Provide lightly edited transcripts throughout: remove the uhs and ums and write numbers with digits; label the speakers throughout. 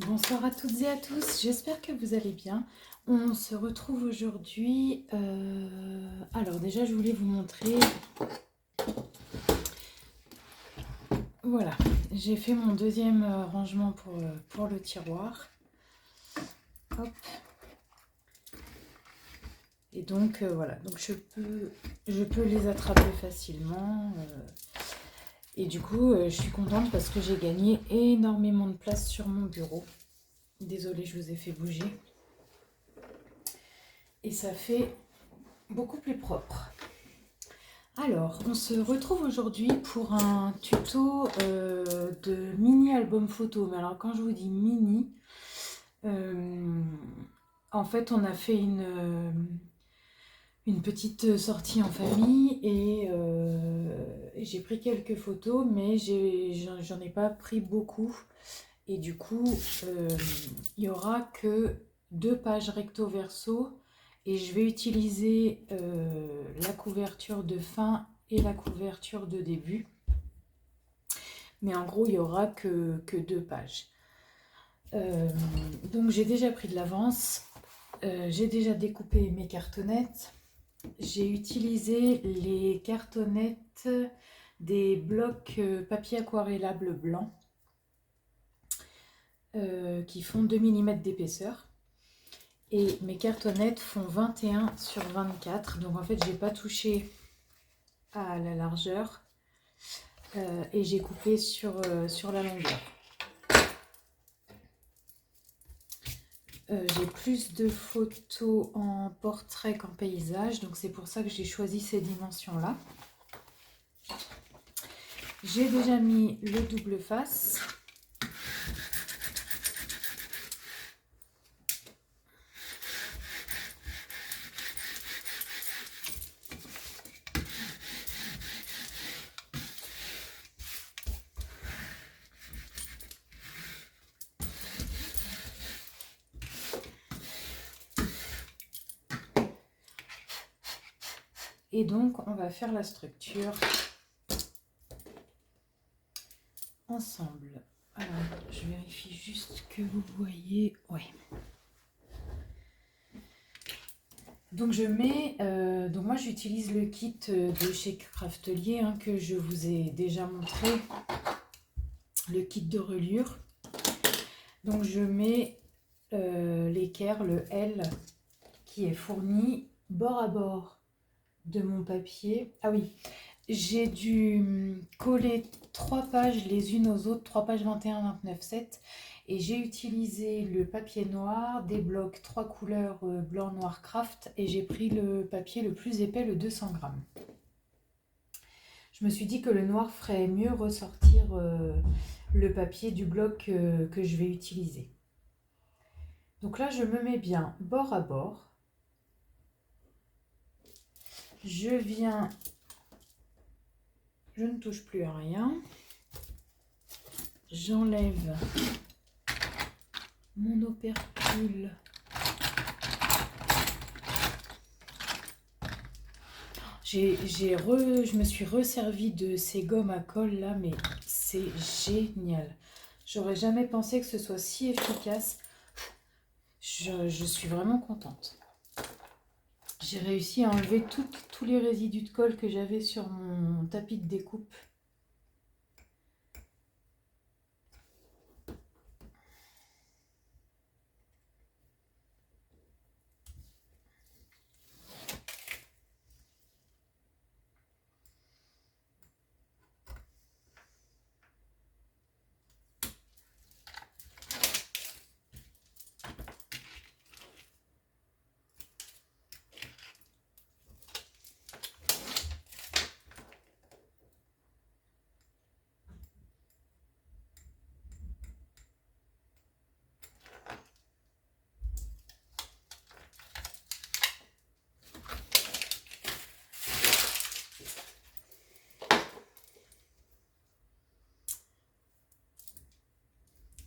Speaker 1: Bonsoir à toutes et à tous, j'espère que vous allez bien. On se retrouve aujourd'hui. Alors déjà, je voulais vous montrer. Voilà, j'ai fait mon deuxième rangement pour le tiroir. Hop. Et donc voilà, donc je peux les attraper facilement. Et du coup, je suis contente parce que j'ai gagné énormément de place sur mon bureau. Désolée, je vous ai fait bouger. Et ça fait beaucoup plus propre. Alors, on se retrouve aujourd'hui pour un tuto de mini album photo. Mais alors, quand je vous dis mini, en fait, on a fait une petite sortie en famille et j'ai pris quelques photos, mais j'en ai pas pris beaucoup. Et du coup, il y aura que 2 pages recto verso et je vais utiliser la couverture de fin et la couverture de début. Mais en gros, il n'y aura que 2 pages. Donc j'ai déjà pris de l'avance. J'ai déjà découpé mes cartonnettes. J'ai utilisé les cartonnettes des blocs papier aquarellable blanc qui font 2 mm d'épaisseur. Et mes cartonnettes font 21 sur 24. Donc en fait, j'ai pas touché à la largeur et j'ai coupé sur la longueur. J'ai plus de photos en portrait qu'en paysage, donc c'est pour ça que j'ai choisi ces dimensions-là. J'ai déjà mis le double face. Et donc, on va faire la structure ensemble. Alors, je vérifie juste que vous voyez. Ouais. Donc donc moi j'utilise le kit de chez Craftelier que je vous ai déjà montré, le kit de reliure. Donc je mets l'équerre, le L qui est fourni bord à bord de mon papier. Ah oui, j'ai dû coller 3 pages les unes aux autres, 3 pages 21, 29, 7. Et j'ai utilisé le papier noir, des blocs 3 couleurs blanc, noir, craft. Et j'ai pris le papier le plus épais, le 200 grammes. Je me suis dit que le noir ferait mieux ressortir le papier du bloc que je vais utiliser. Donc là, je me mets bien bord à bord. Je ne touche plus à rien. J'enlève mon opercule. Je me suis resservi de ces gommes à colle là, mais c'est génial. J'aurais jamais pensé que ce soit si efficace. Je suis vraiment contente. J'ai réussi à enlever tous les résidus de colle que j'avais sur mon tapis de découpe.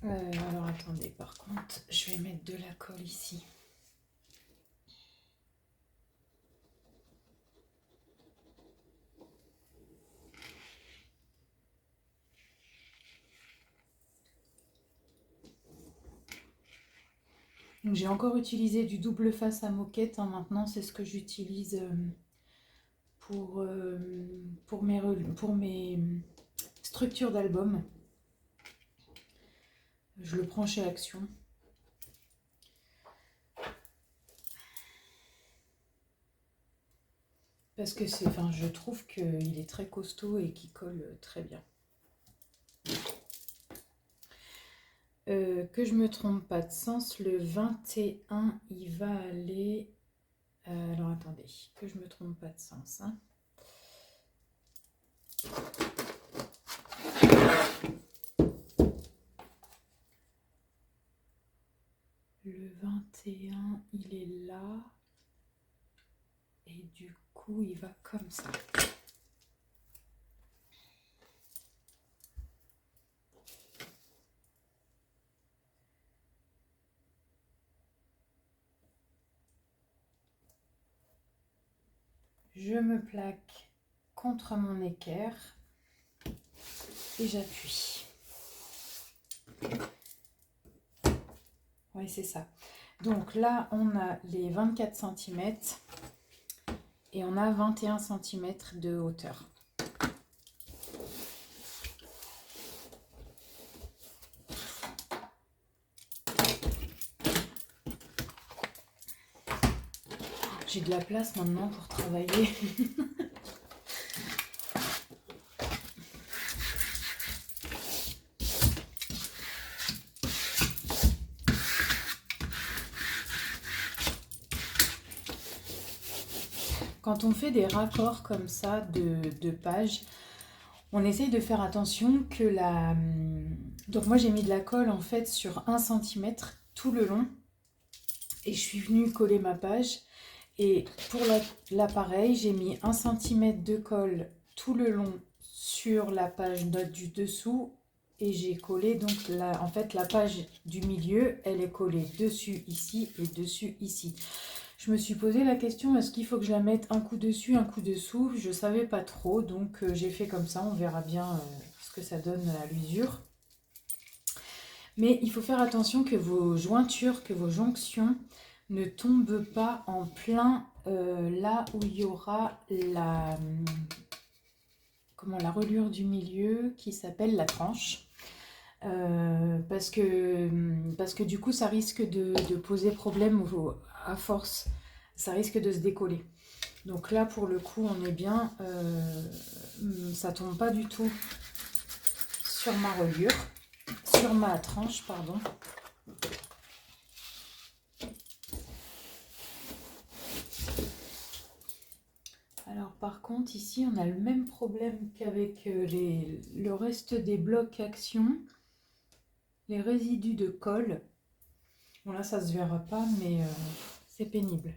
Speaker 1: Alors attendez, par contre, je vais mettre de la colle ici. Donc j'ai encore utilisé du double face à moquette, hein. Maintenant c'est ce que j'utilise pour, pour mes structures d'album. Je le prends chez Action. Parce que c'est, enfin, je trouve qu'il est très costaud et qu'il colle très bien. Que je me trompe pas de sens, le 21, il va aller... alors attendez, que je me trompe pas de sens. Hein. Le 21, il est là. Et du coup, il va comme ça. Je me plaque contre mon équerre et j'appuie. Oui, c'est ça. Donc là, on a les 24 cm et on a 21 cm de hauteur. J'ai de la place maintenant pour travailler. Quand on fait des raccords comme ça de pages, on essaye de faire attention que la... Donc moi j'ai mis de la colle en fait sur 1 cm tout le long. Et je suis venue coller ma page. Et pour l'appareil, j'ai mis 1 cm de colle tout le long sur la page note du dessous. Et j'ai collé donc en fait la page du milieu, elle est collée dessus ici et dessus ici. Je me suis posé la question, est-ce qu'il faut que je la mette un coup dessus, un coup dessous? Je ne savais pas trop, donc j'ai fait comme ça. On verra bien ce que ça donne à l'usure. Mais il faut faire attention que vos jointures, que vos jonctions ne tombent pas en plein là où il y aura la reliure du milieu qui s'appelle la tranche. Parce que du coup ça risque de poser problème à force, ça risque de se décoller. Donc là pour le coup on est bien, ça tombe pas du tout sur ma reliure, sur ma tranche pardon. Alors par contre ici on a le même problème qu'avec le reste des blocs Action. Les résidus de colle, bon là ça se verra pas mais c'est pénible.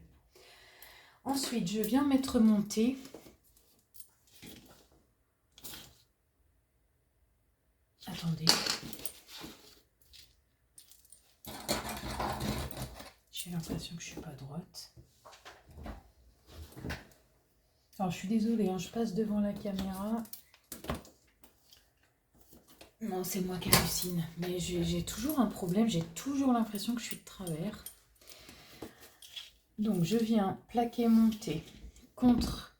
Speaker 1: Ensuite je viens mettre mon thé. Attendez. J'ai l'impression que je suis pas droite. Alors je suis désolée, hein, je passe devant la caméra. Non, c'est moi qui hallucine. Mais j'ai toujours un problème, j'ai toujours l'impression que je suis de travers. Donc je viens plaquer mon thé contre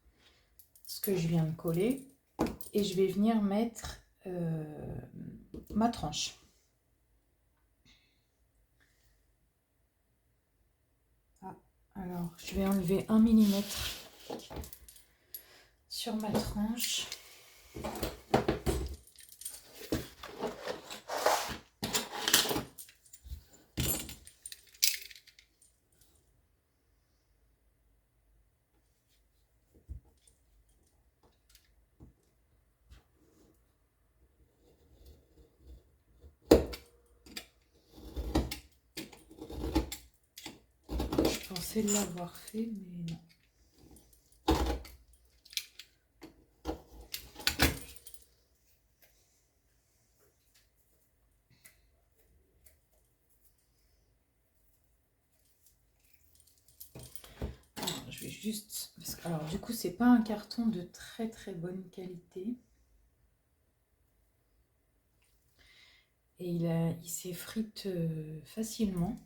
Speaker 1: ce que je viens de coller. Et je vais venir mettre ma tranche. Ah, alors je vais enlever 1 mm sur ma tranche. Je pensais l'avoir fait, mais non. Alors, je vais juste... Alors, du coup, c'est pas un carton de très très bonne qualité. Et il s'effrite facilement.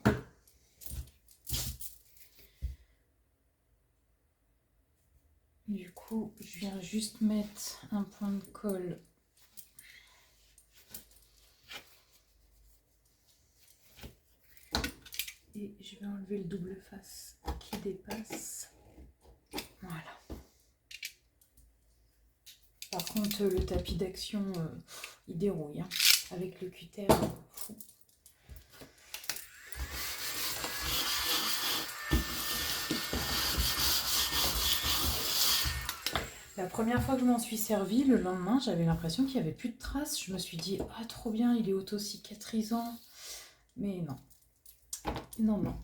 Speaker 1: Du coup, je viens juste mettre un point de colle. Et je vais enlever le double face qui dépasse. Voilà. Par contre, le tapis d'action, il dérouille. Hein. Avec le cutter, fou. La première fois que je m'en suis servi, le lendemain, j'avais l'impression qu'il n'y avait plus de traces. Je me suis dit, ah trop bien, il est auto-cicatrisant. Mais non. Non, non.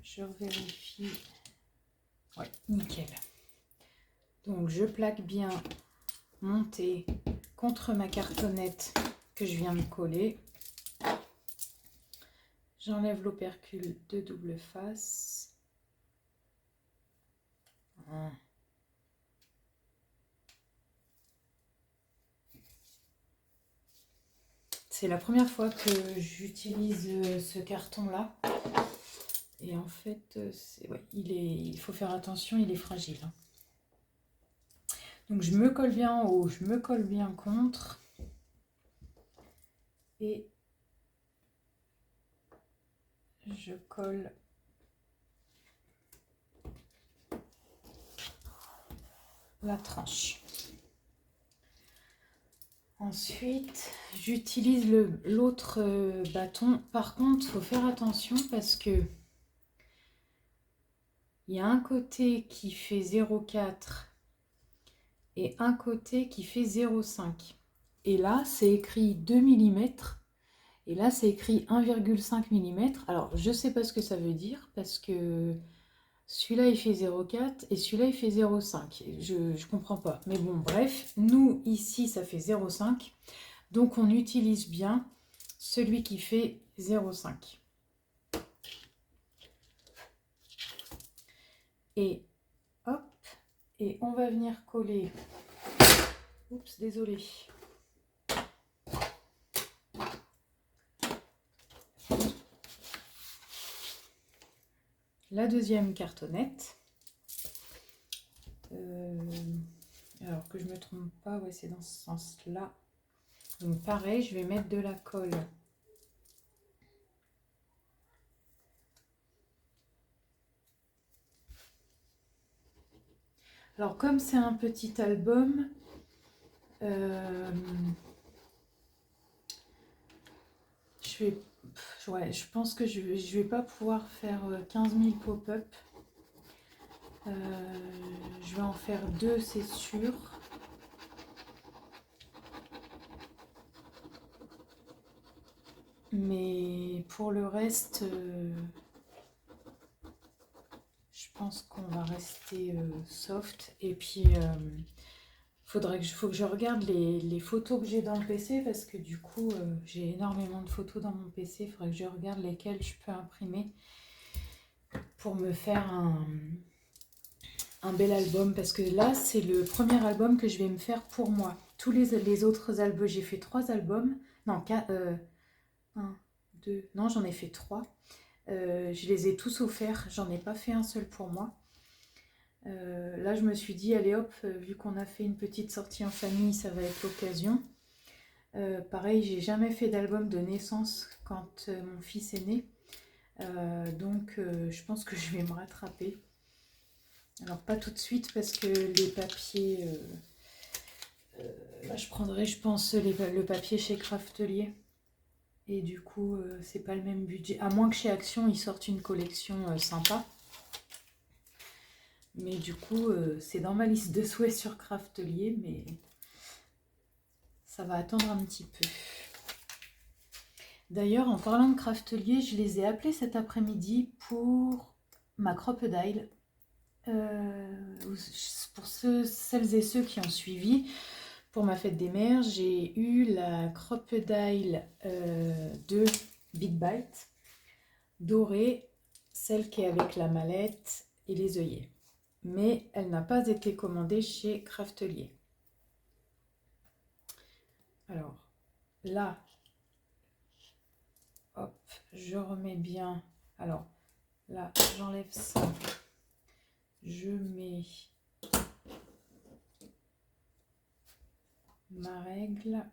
Speaker 1: Je vérifie. Ouais, nickel. Donc, je plaque bien mon thé contre ma cartonnette que je viens de coller. J'enlève l'opercule de double face. C'est la première fois que j'utilise ce carton-là. Et en fait, ouais, il faut faire attention, il est fragile. Hein. Donc je me colle bien en haut, je me colle bien contre. Et je colle la tranche. Ensuite, j'utilise l'autre bâton. Par contre, il faut faire attention parce que il y a un côté qui fait 0,4 et un côté qui fait 0,5. Et là, c'est écrit 2 mm. Et là, c'est écrit 1,5 mm. Alors, je ne sais pas ce que ça veut dire parce que celui-là, il fait 0,4 et celui-là, il fait 0,5. Je ne comprends pas. Mais bon, bref, nous, ici, ça fait 0,5. Donc, on utilise bien celui qui fait 0,5. Et hop, et on va venir coller. Oups, désolé. La deuxième cartonnette. Alors que je ne me trompe pas, ouais, c'est dans ce sens-là. Donc pareil, je vais mettre de la colle. Alors comme c'est un petit album, je pense que je vais pas pouvoir faire 15 000 pop-up. Je vais en faire 2, c'est sûr. Mais pour le reste, je pense qu'on va rester soft. Et puis, faut que je regarde les photos que j'ai dans le PC parce que du coup, j'ai énormément de photos dans mon PC. Il faudrait que je regarde lesquelles je peux imprimer pour me faire un bel album. Parce que là, c'est le premier album que je vais me faire pour moi. Tous les autres albums, j'ai fait 3 albums. Non, 1, 2, non, j'en ai fait 3. Je les ai tous offerts, j'en ai pas fait un seul pour moi. Là, je me suis dit, allez hop, vu qu'on a fait une petite sortie en famille, ça va être l'occasion. Pareil, j'ai jamais fait d'album de naissance quand mon fils est né. Donc, je pense que je vais me rattraper. Alors, pas tout de suite parce que les papiers... là, je prendrai, je pense, le papier chez Craftelier. Et du coup, c'est pas le même budget. À moins que chez Action, ils sortent une collection sympa. Mais du coup, c'est dans ma liste de souhaits sur Craftelier, mais ça va attendre un petit peu. D'ailleurs, en parlant de Craftelier, je les ai appelés cet après-midi pour ma crocodile. Pour celles et ceux qui ont suivi, pour ma fête des mères, j'ai eu la crocodile 2 Big Bite, dorée, celle qui est avec la mallette et les œillets. Mais elle n'a pas été commandée chez Craftelier. Alors là, hop, je remets bien. Alors là, j'enlève ça. Je mets ma règle.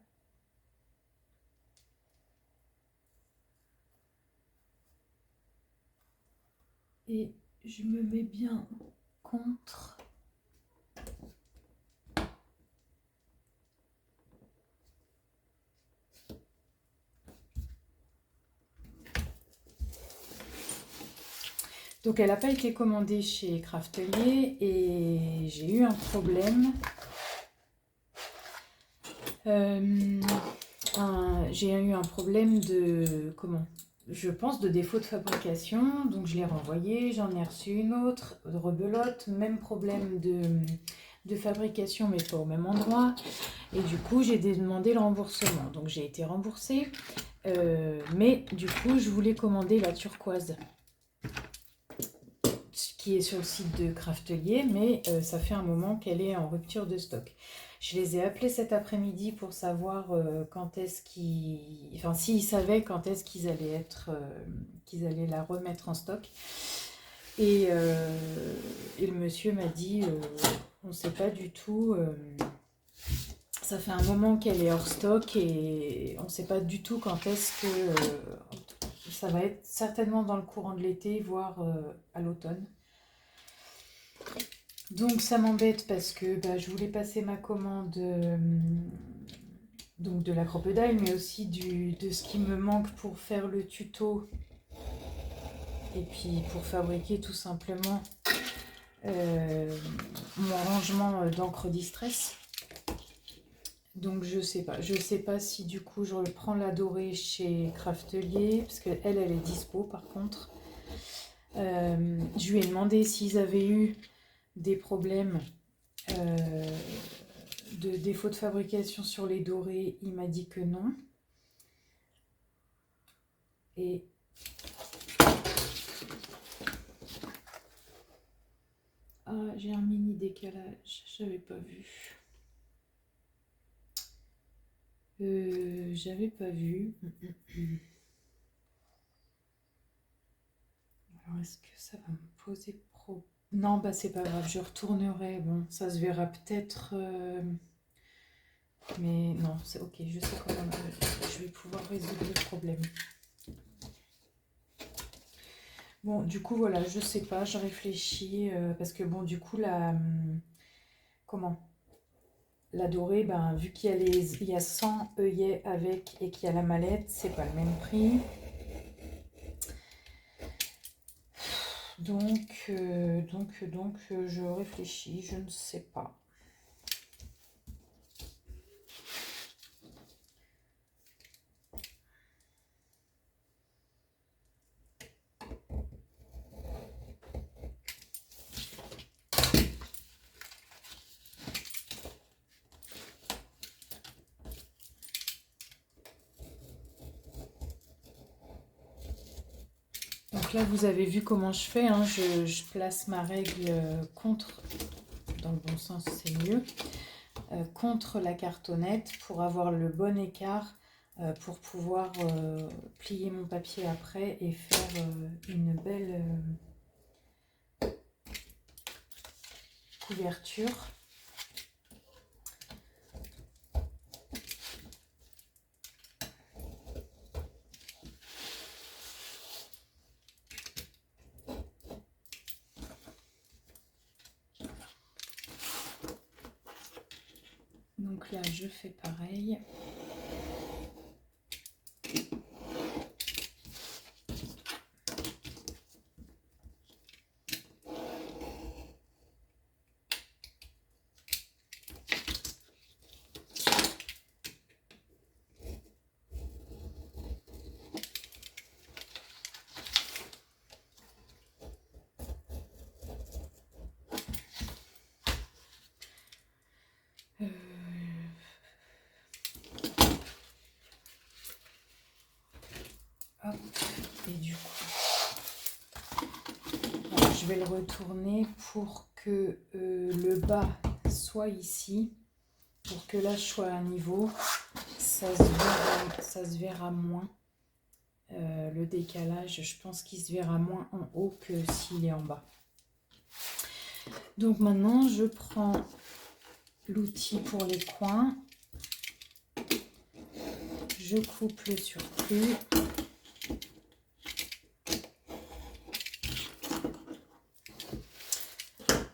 Speaker 1: Et je me mets bien contre. Donc elle n'a pas été commandée chez Craftelier et j'ai eu un problème. J'ai eu un problème de, je pense de défaut de fabrication, donc je l'ai renvoyé, j'en ai reçu une autre, de rebelote, même problème de fabrication mais pas au même endroit, et du coup j'ai demandé le remboursement, donc j'ai été remboursée, mais du coup je voulais commander la turquoise qui est sur le site de Craftelier, mais ça fait un moment qu'elle est en rupture de stock. Je les ai appelés cet après-midi pour savoir quand est-ce qu'ils... Enfin, s'ils savaient quand est-ce qu'ils allaient être... qu'ils allaient la remettre en stock. Et le monsieur m'a dit, on ne sait pas du tout... ça fait un moment qu'elle est hors stock et on ne sait pas du tout quand est-ce que... ça va être certainement dans le courant de l'été, voire à l'automne. Donc ça m'embête parce que je voulais passer ma commande donc de la crocodile, mais aussi de ce qui me manque pour faire le tuto et puis pour fabriquer tout simplement mon rangement d'encre distress. Donc je sais pas si du coup je reprends la dorée chez Craftelier parce qu'elle elle est dispo par contre. Je lui ai demandé s'ils avaient eu des problèmes de défaut de fabrication sur les dorés, il m'a dit que non. Et j'ai un mini décalage, j'avais pas vu. J'avais pas vu. Alors est-ce que ça va me poser problème? Non, c'est pas grave, je retournerai. Bon, ça se verra peut-être. Mais non, c'est ok, je sais comment je vais pouvoir résoudre le problème. Bon, du coup, voilà, je sais pas, je réfléchis. Parce que bon, du coup, la dorée, vu qu'il y a 100 œillets avec et qu'il y a la mallette, c'est pas le même prix. Donc, je réfléchis, je ne sais pas. Donc là, vous avez vu comment je fais, hein, je place ma règle contre, dans le bon sens c'est mieux, contre la cartonnette pour avoir le bon écart pour pouvoir plier mon papier après et faire une belle couverture. Donc là, je fais pareil. je vais le retourner pour que le bas soit ici, pour que là je sois à niveau. Ça se verra moins. Le décalage, je pense qu'il se verra moins en haut que s'il est en bas. Donc maintenant, je prends l'outil pour les coins. Je coupe le surplus.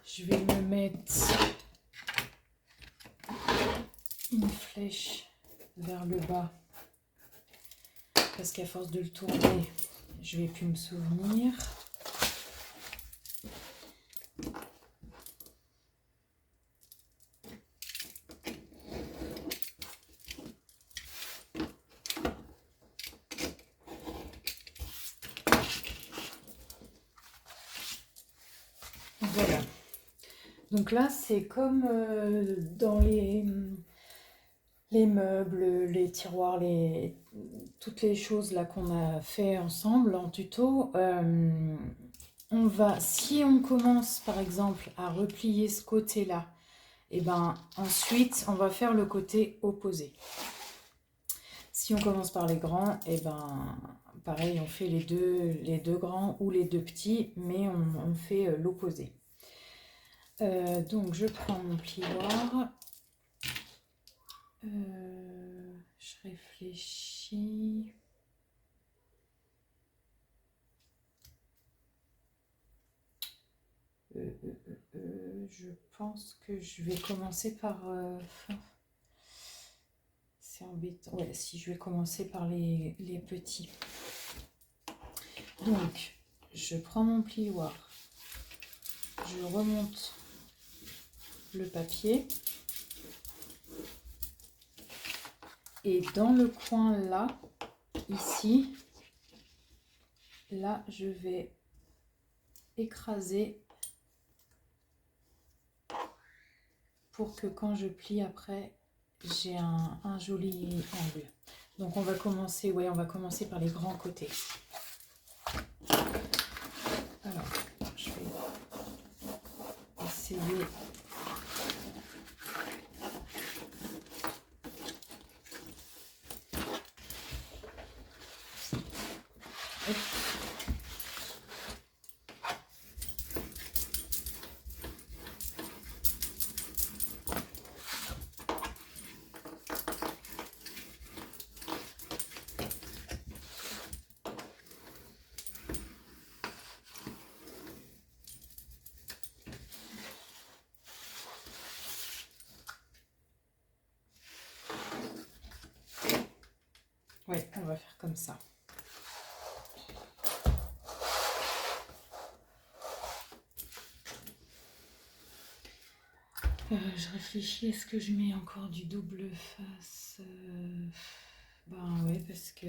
Speaker 1: Je vais me mettre une flèche vers le bas parce qu'à force de le tourner, je vais plus me souvenir. Voilà. Donc là, c'est comme dans les meubles, les tiroirs, toutes les choses là qu'on a fait ensemble en tuto. Si on commence par exemple à replier ce côté-là, et ben ensuite on va faire le côté opposé. Si on commence par les grands, et ben pareil, on fait les deux grands ou les deux petits, mais on fait l'opposé. Donc je prends mon plioir. Je réfléchis. Je pense que je vais commencer par... c'est embêtant. Ouais, si je vais commencer par les petits. Donc, je prends mon plioir. Je remonte le papier. Et dans le coin là, ici, là, je vais écraser pour que quand je plie après, j'ai un joli angle. Donc on va commencer, on va commencer par les grands côtés. Alors, je vais essayer. Hop. Ouais, on va faire comme ça. Je réfléchis, est-ce que je mets encore du double face? Ben ouais, parce que...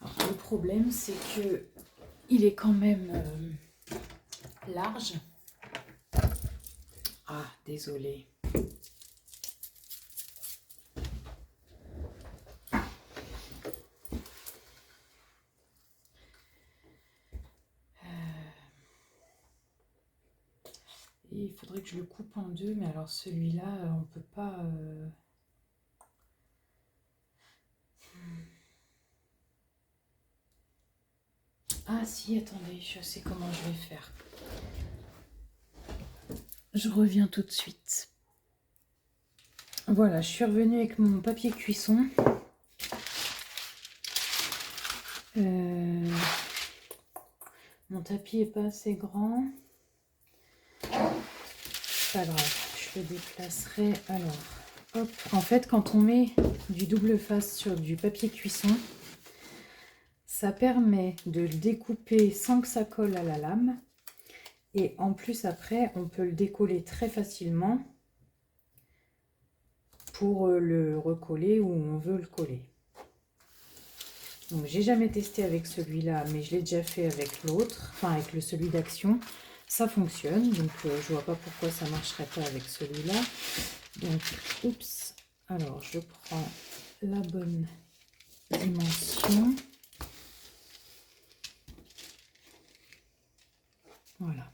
Speaker 1: Alors, le problème, c'est que il est quand même large. Ah, désolée. Et il faudrait que je le coupe en deux, mais alors celui-là, on peut pas... Ah si, attendez, je sais comment je vais faire. Je reviens tout de suite. Voilà, je suis revenue avec mon papier cuisson. Mon tapis est pas assez grand. Pas grave, je le déplacerai. Alors, hop. En fait, quand on met du double face sur du papier cuisson, ça permet de le découper sans que ça colle à la lame. Et en plus, après, on peut le décoller très facilement pour le recoller où on veut le coller. Donc, j'ai jamais testé avec celui-là, mais je l'ai déjà fait avec l'autre, enfin avec celui d'Action. Ça fonctionne, donc je vois pas pourquoi ça marcherait pas avec celui-là. Donc, oups. Alors, je prends la bonne dimensions. Voilà.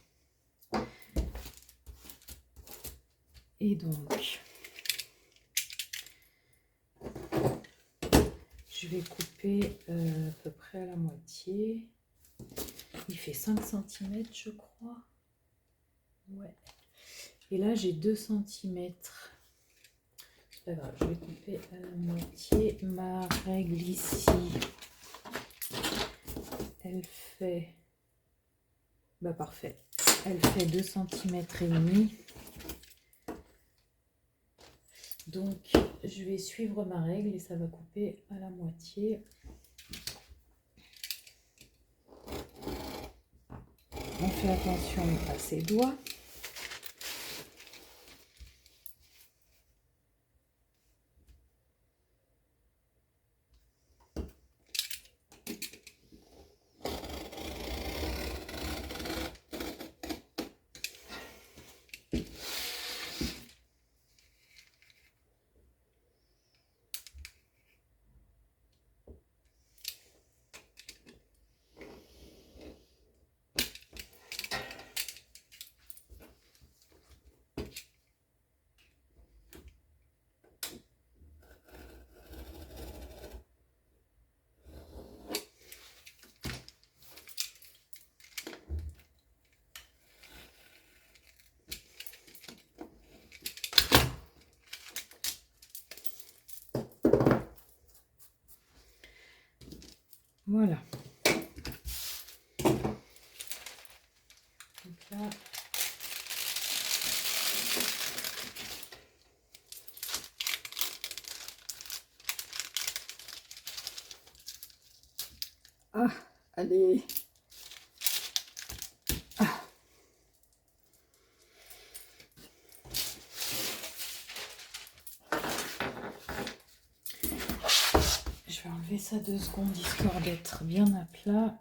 Speaker 1: Et donc, je vais couper à peu près à la moitié. Il fait 5 cm, je crois. Ouais. Et là, j'ai 2 cm. C'est pas grave, je vais couper à la moitié. Ma règle ici, elle fait... Bah parfait. Elle fait 2 cm et demi. Donc, je vais suivre ma règle et ça va couper à la moitié. On fait attention à ses doigts. Voilà. Donc là, ah, allez. Ah. Je vais enlever ça 2 secondes histoire d'être bien à plat.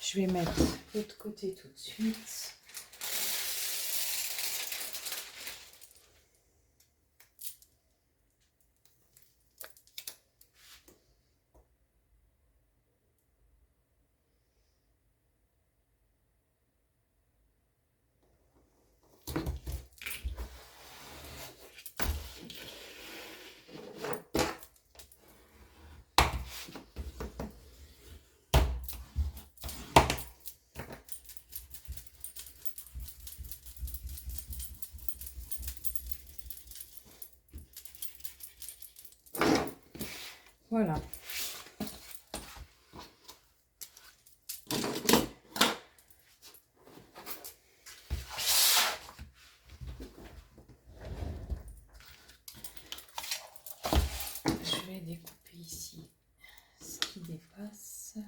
Speaker 1: Je vais mettre l'autre côté tout de suite. Voilà. Je vais découper ici ce qui dépasse.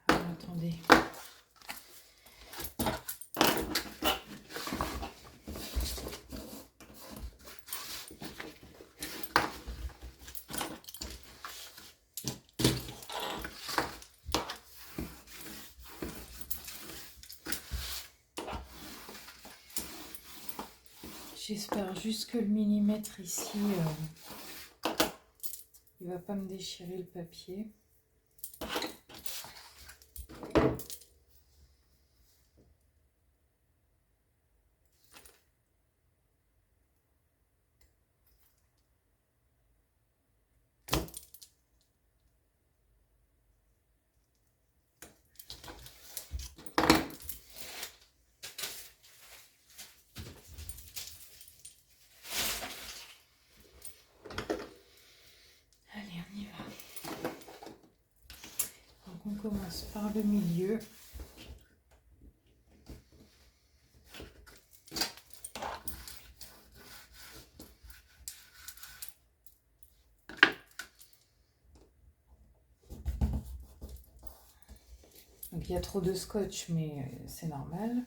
Speaker 1: Attendez. J'espère juste que le millimètre ici, il va pas me déchirer le papier. Allez, on y va. Donc on commence par le milieu. Donc il y a trop de scotch, mais c'est normal.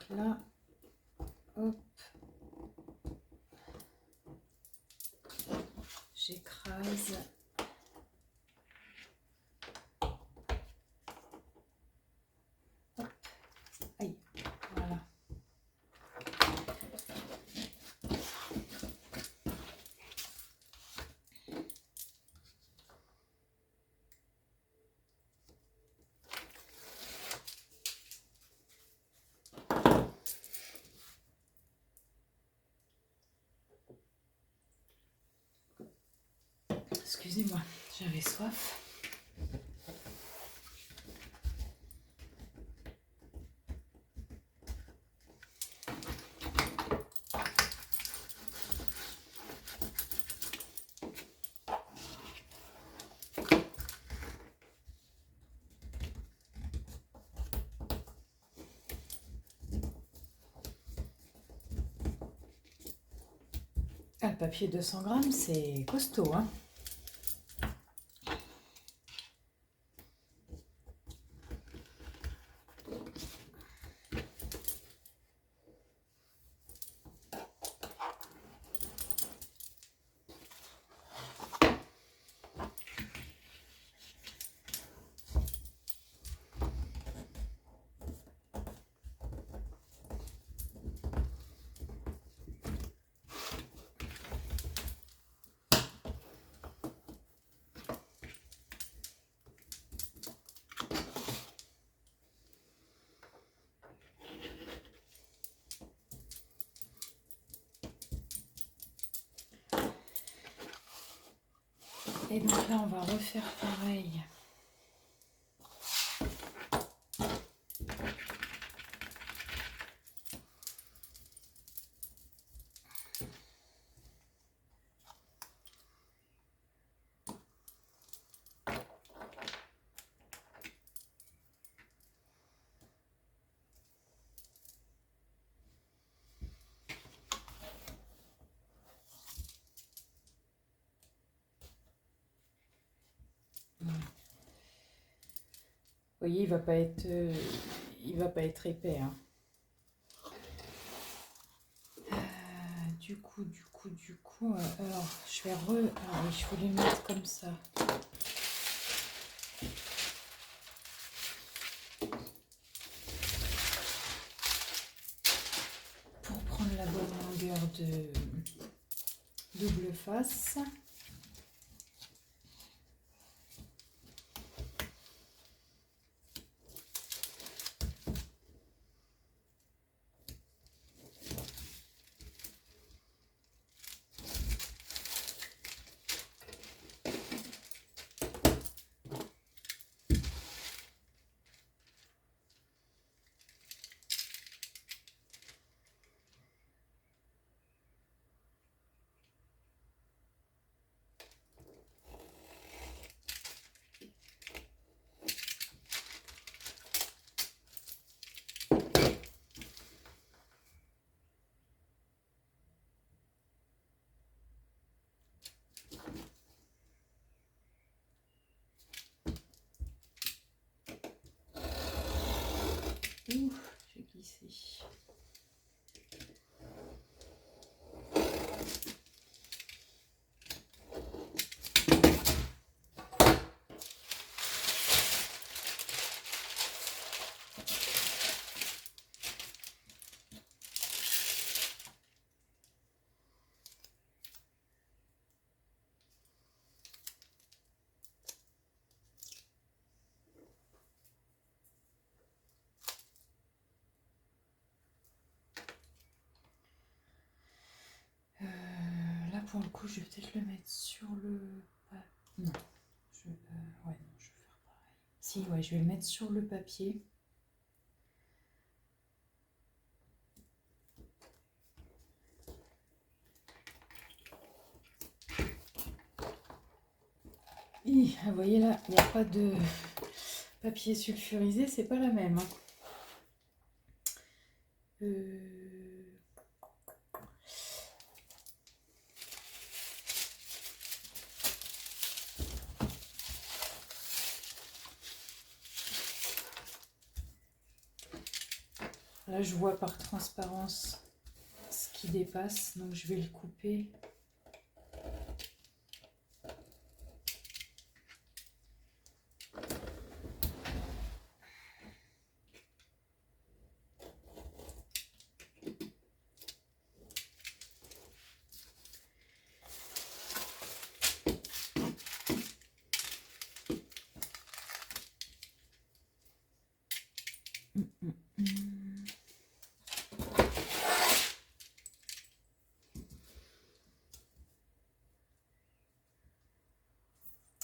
Speaker 1: Là, hop, j'écrase. Hop, aïe, voilà. Excusez-moi, j'avais soif. Ah, le papier 200 grammes, c'est costaud, hein. Et donc là, on va refaire pareil. Vous voyez, il va pas être épais, hein. Du coup, alors je vais ah oui, je voulais le mettre comme ça. Pour prendre la bonne longueur de double face. Ouh, j'ai glissé. Là, pour le coup, je vais peut-être le mettre sur le... Non, ouais, non, je vais faire pareil. Si, ouais, je vais le mettre sur le papier. Vous voyez là, il n'y a pas de papier sulfurisé, c'est pas la même. Hein. Là, je vois par transparence ce qui dépasse, donc je vais le couper.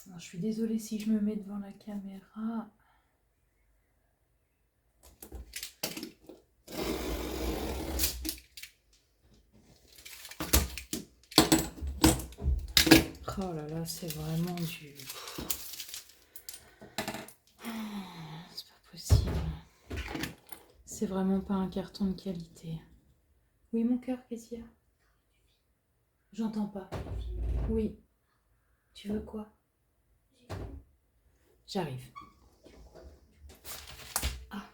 Speaker 1: Alors, je suis désolée si je me mets devant la caméra. Oh là là, c'est vraiment du... C'est pas possible. C'est vraiment pas un carton de qualité. Oui, mon cœur, qu'est-ce qu'il y a? J'entends pas. Oui. Tu veux quoi? J'arrive. Ah.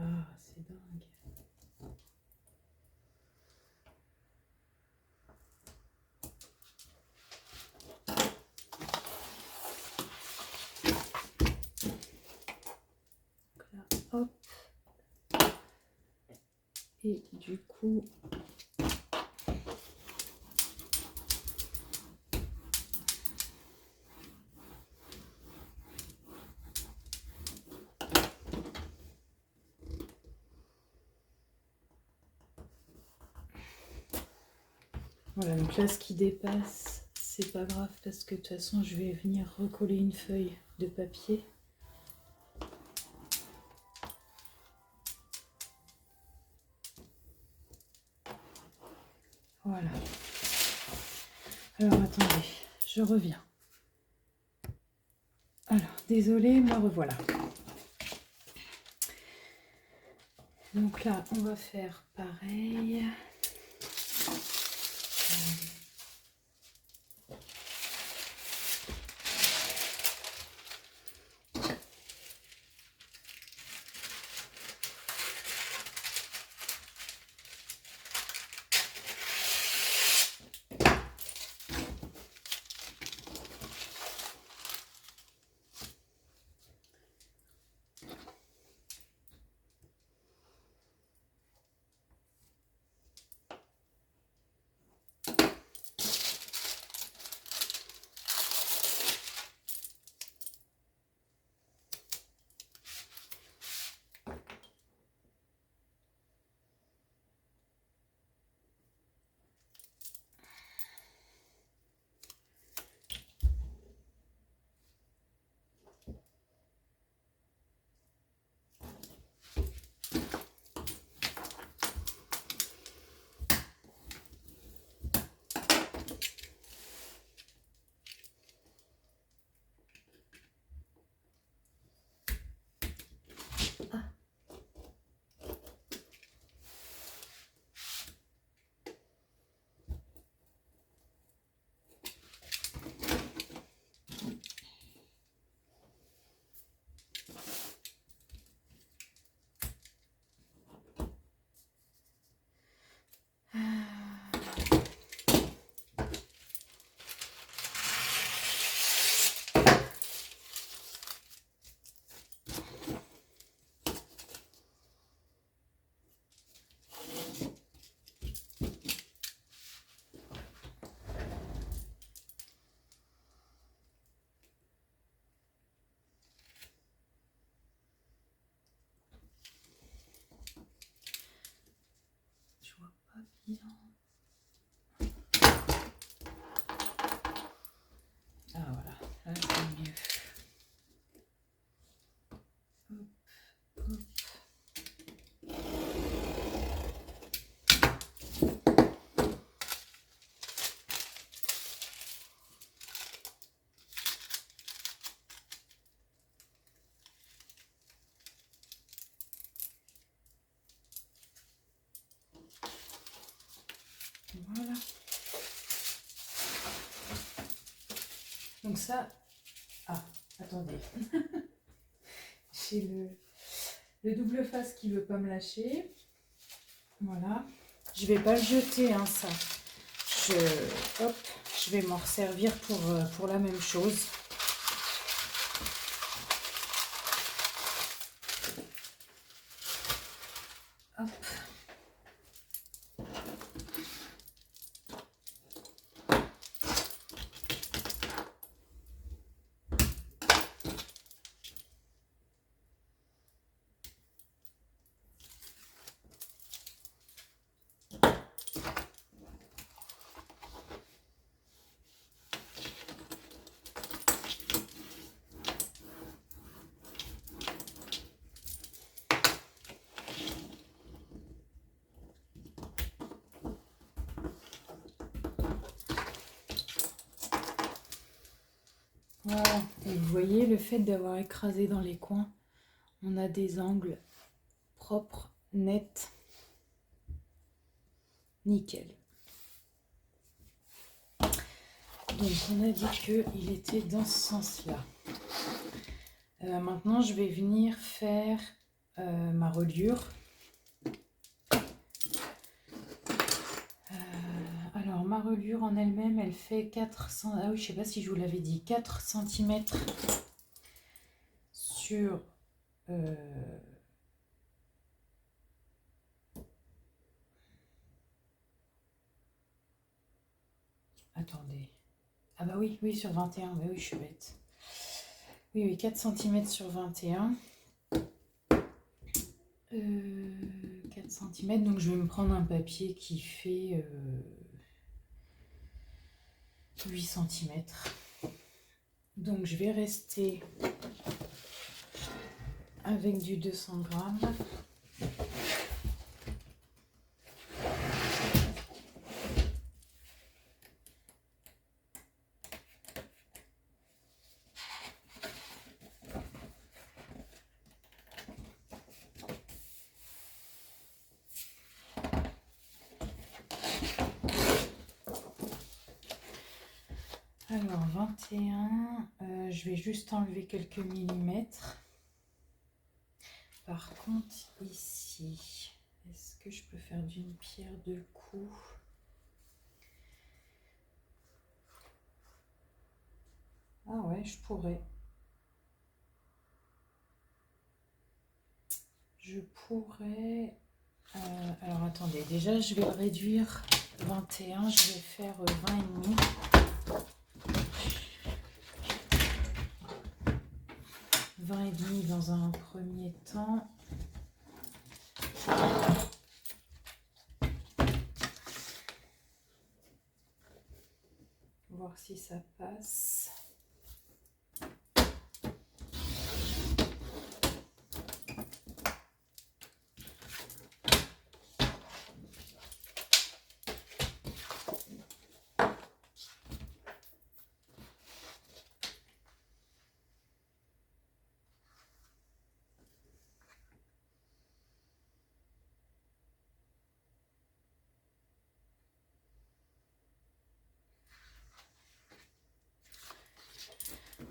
Speaker 1: Ah, c'est dingue. Là, hop. Et du coup... Voilà, donc là, ce qui dépasse, c'est pas grave parce que de toute façon, je vais venir recoller une feuille de papier. Voilà. Alors, attendez, je reviens. Alors, désolée, me revoilà. Donc là, on va faire pareil. Donc ça... Ah, attendez. J'ai le double face qui ne veut pas me lâcher. Voilà. Je vais pas le jeter, hein, ça. Hop, je vais m'en resservir pour la même chose. Hop. Voilà, et vous voyez, le fait d'avoir écrasé dans les coins, on a des angles propres, nets, nickel. Donc on a dit qu'il était dans ce sens-là. Maintenant je vais venir faire ma reliure. Alors ma reliure en elle-même, elle fait 4 cm. Ah oui, je sais pas si je vous l'avais dit, 4 cm sur attendez. Ah bah oui, oui, sur 21. Bah oui, je suis bête. Oui, oui, 4 cm sur 21. 4 cm. Donc je vais me prendre un papier qui fait 8 cm. Donc je vais rester avec du 200 grammes. Alors 21, je vais juste enlever quelques millimètres. Par contre ici, est-ce que je peux faire d'une pierre deux coups? Ah ouais, je pourrais. Je pourrais... alors attendez, déjà je vais le réduire 21, je vais faire 20 et demi. 20 et demi dans un premier temps. Voir si ça passe.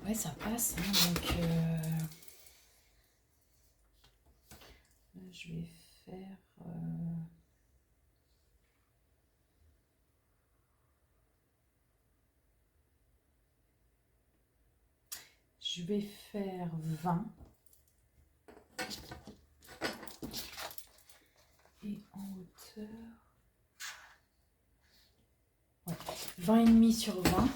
Speaker 1: Ouais, ça passe, hein, donc là, je vais faire je vais faire 20 et en hauteur 20 et demi sur 20.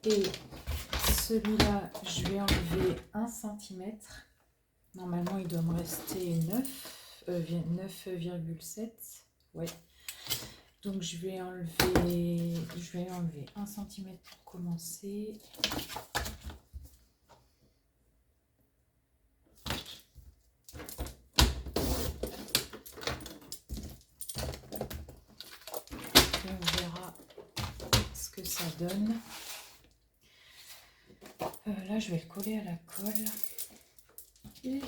Speaker 1: Et celui-là, je vais enlever 1 cm. Normalement, il doit me rester 9,7. Ouais. Donc, je vais enlever 1 cm pour commencer. Et on verra donne. Là, je vais le coller à la colle. Et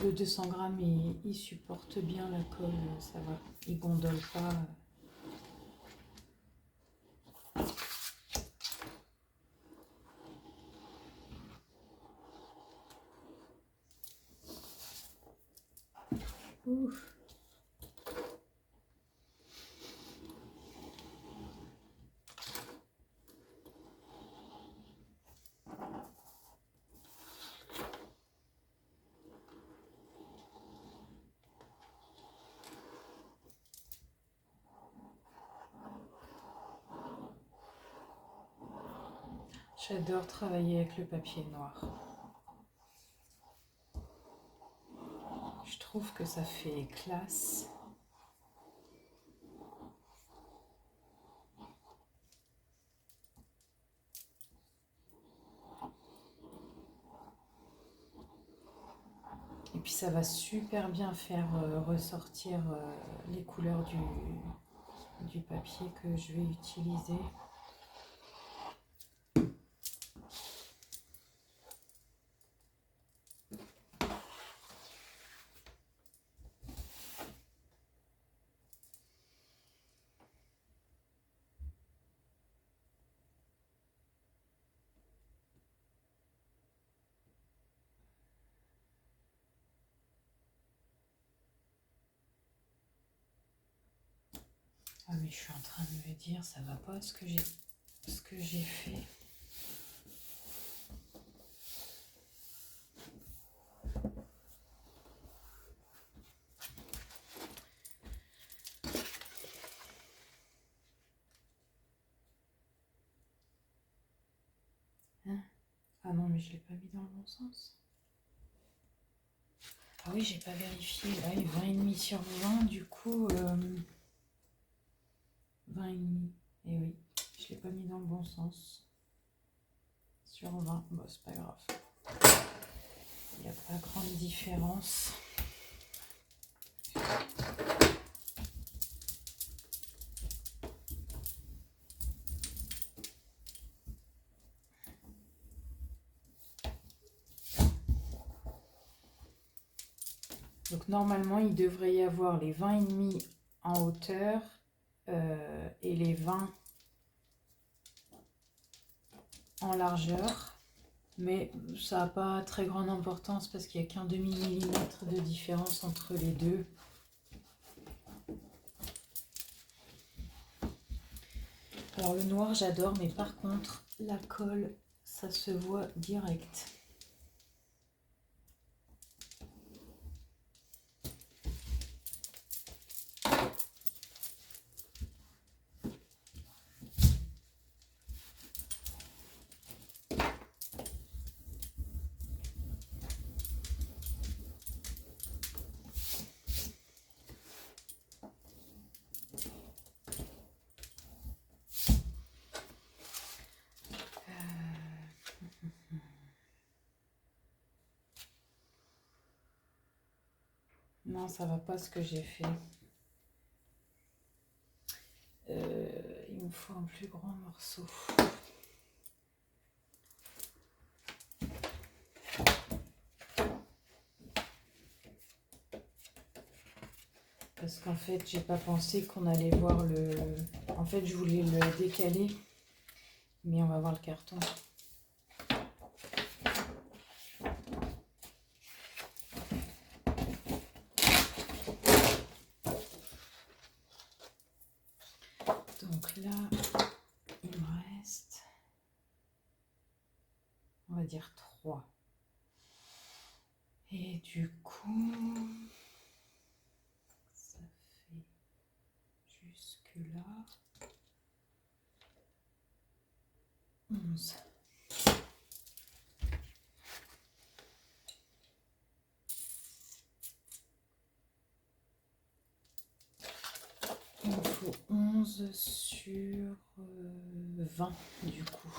Speaker 1: le 200 grammes, il supporte bien la colle, ça va, il gondole pas. Ouf. J'adore travailler avec le papier noir. Je trouve que ça fait classe. Et puis ça va super bien faire ressortir les couleurs du papier que je vais utiliser. Ah mais je suis en train de me dire, ça va pas ce que j'ai fait. Hein? Ah non mais je l'ai pas mis dans le bon sens. Ah oui, j'ai pas vérifié. Là, il est 20,5 sur 20, du coup 20,5. Et oui, je l'ai pas mis dans le bon sens. Sur 20, bon c'est pas grave. Il n'y a pas grande différence. Donc normalement, il devrait y avoir les 20,5 en hauteur et les 20 en largeur. Mais ça n'a pas très grande importance parce qu'il n'y a qu'un demi-millimètre de différence entre les deux. Alors le noir j'adore, mais par contre la colle, ça se voit direct. Non, ça va pas ce que j'ai fait. Il me faut un plus grand morceau. Parce qu'en fait, j'ai pas pensé qu'on allait voir le... En fait, je voulais le décaler. Mais on va voir le carton. Donc là, il me reste, on va dire 3. Et du coup, ça fait jusque là 11. Il me faut 11 sur 20 du coup.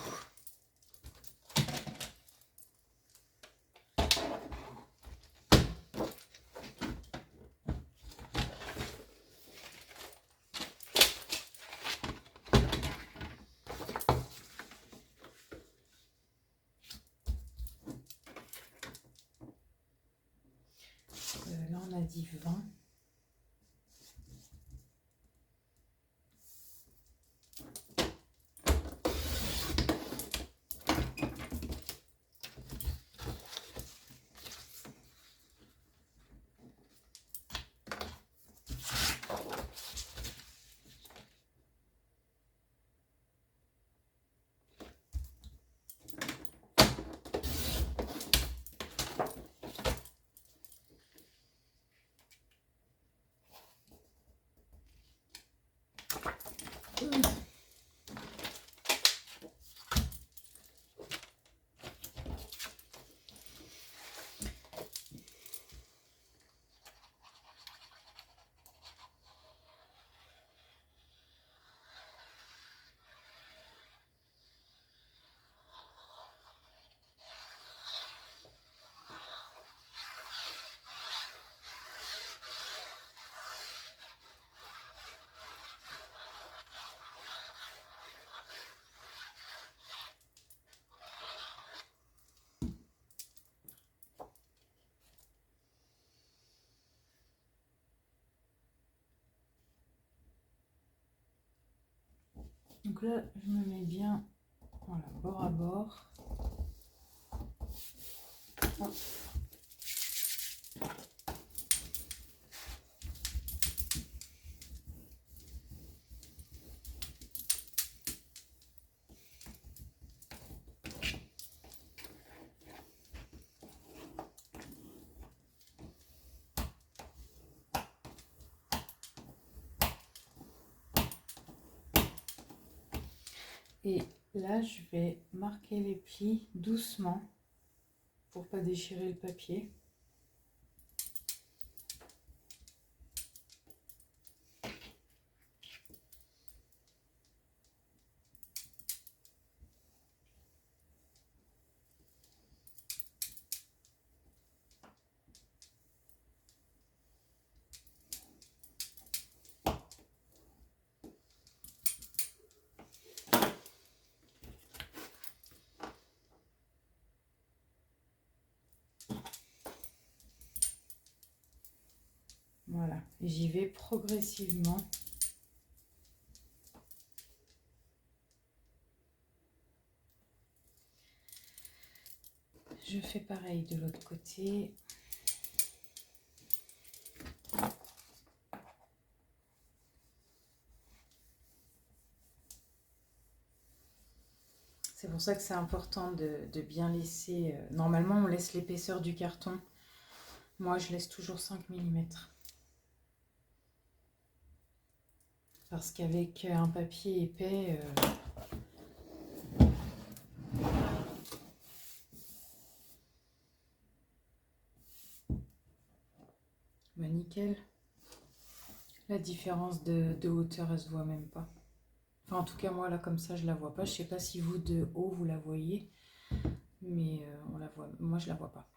Speaker 1: dit 20. Donc là, je me mets bien, voilà, bord à bord. Hop. Et là, je vais marquer les plis doucement pour pas déchirer le papier. Voilà, j'y vais progressivement. Je fais pareil de l'autre côté. C'est pour ça que c'est important de bien laisser... normalement, on laisse l'épaisseur du carton. Moi, je laisse toujours 5 mm. Parce qu'avec un papier épais... bah, nickel. La différence de hauteur, elle se voit même pas. Enfin, en tout cas, moi, là, comme ça, je la vois pas. Je sais pas si vous, de haut, vous la voyez. Mais on la voit. Moi, je la vois pas.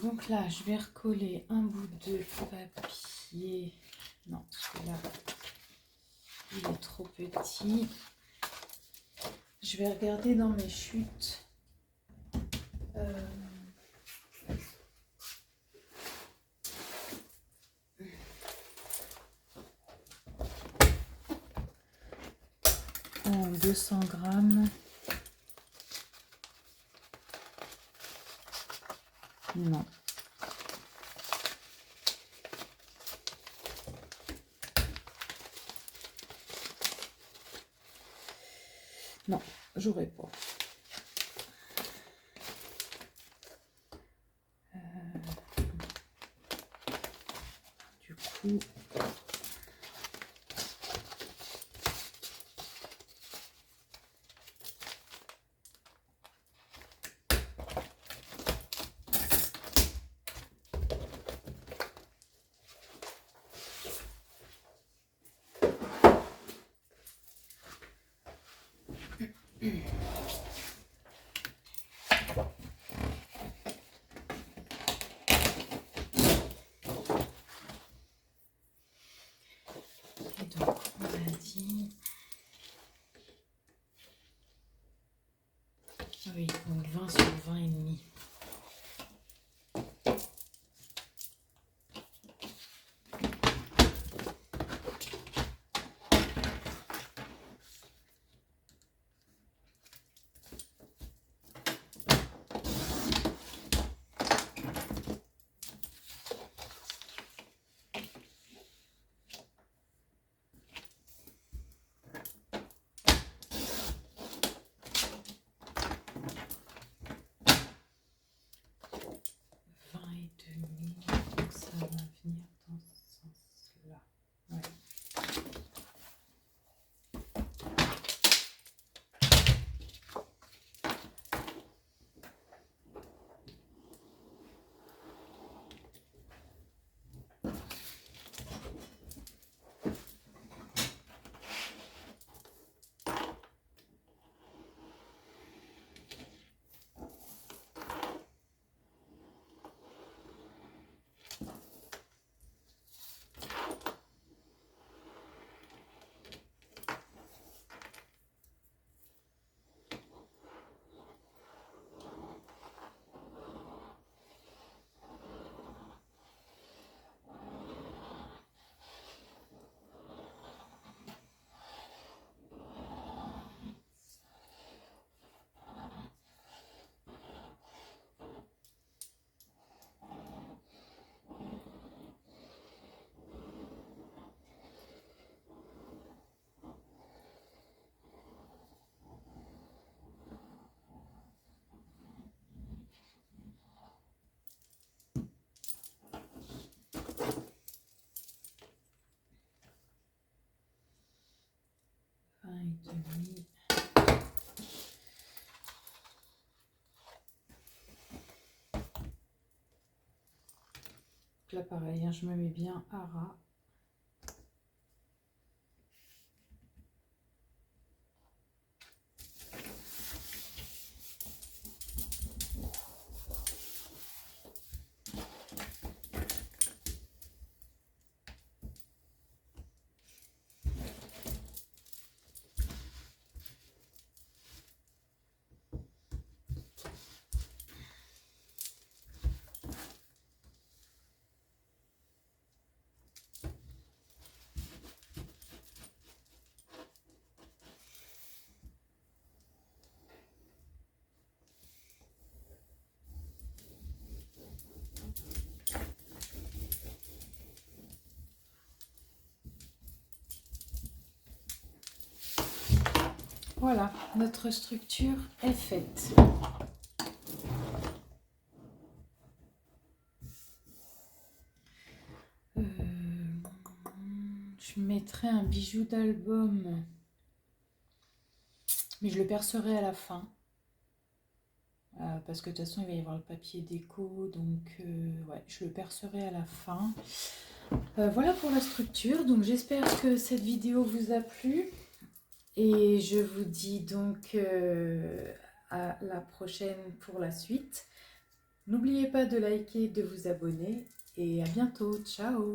Speaker 1: Donc là, je vais recoller un bout de papier. Non, celui-là, il est trop petit. Je vais regarder dans mes chutes. En 200 grammes. Non. Non, j'aurais pas. Du coup... on a dit Oui, donc 20 sur 20 et demi. Donc ça va venir dans ce sens-là. Ouais. Et demi. Là pareil, hein, je me mets bien à ras. Voilà, notre structure est faite. Je mettrai un bijou d'album, mais je le percerai à la fin. Parce que de toute façon, il va y avoir le papier déco, donc ouais, je le percerai à la fin. Voilà pour la structure, donc j'espère que cette vidéo vous a plu. Et je vous dis donc à la prochaine pour la suite. N'oubliez pas de liker, de vous abonner et à bientôt. Ciao!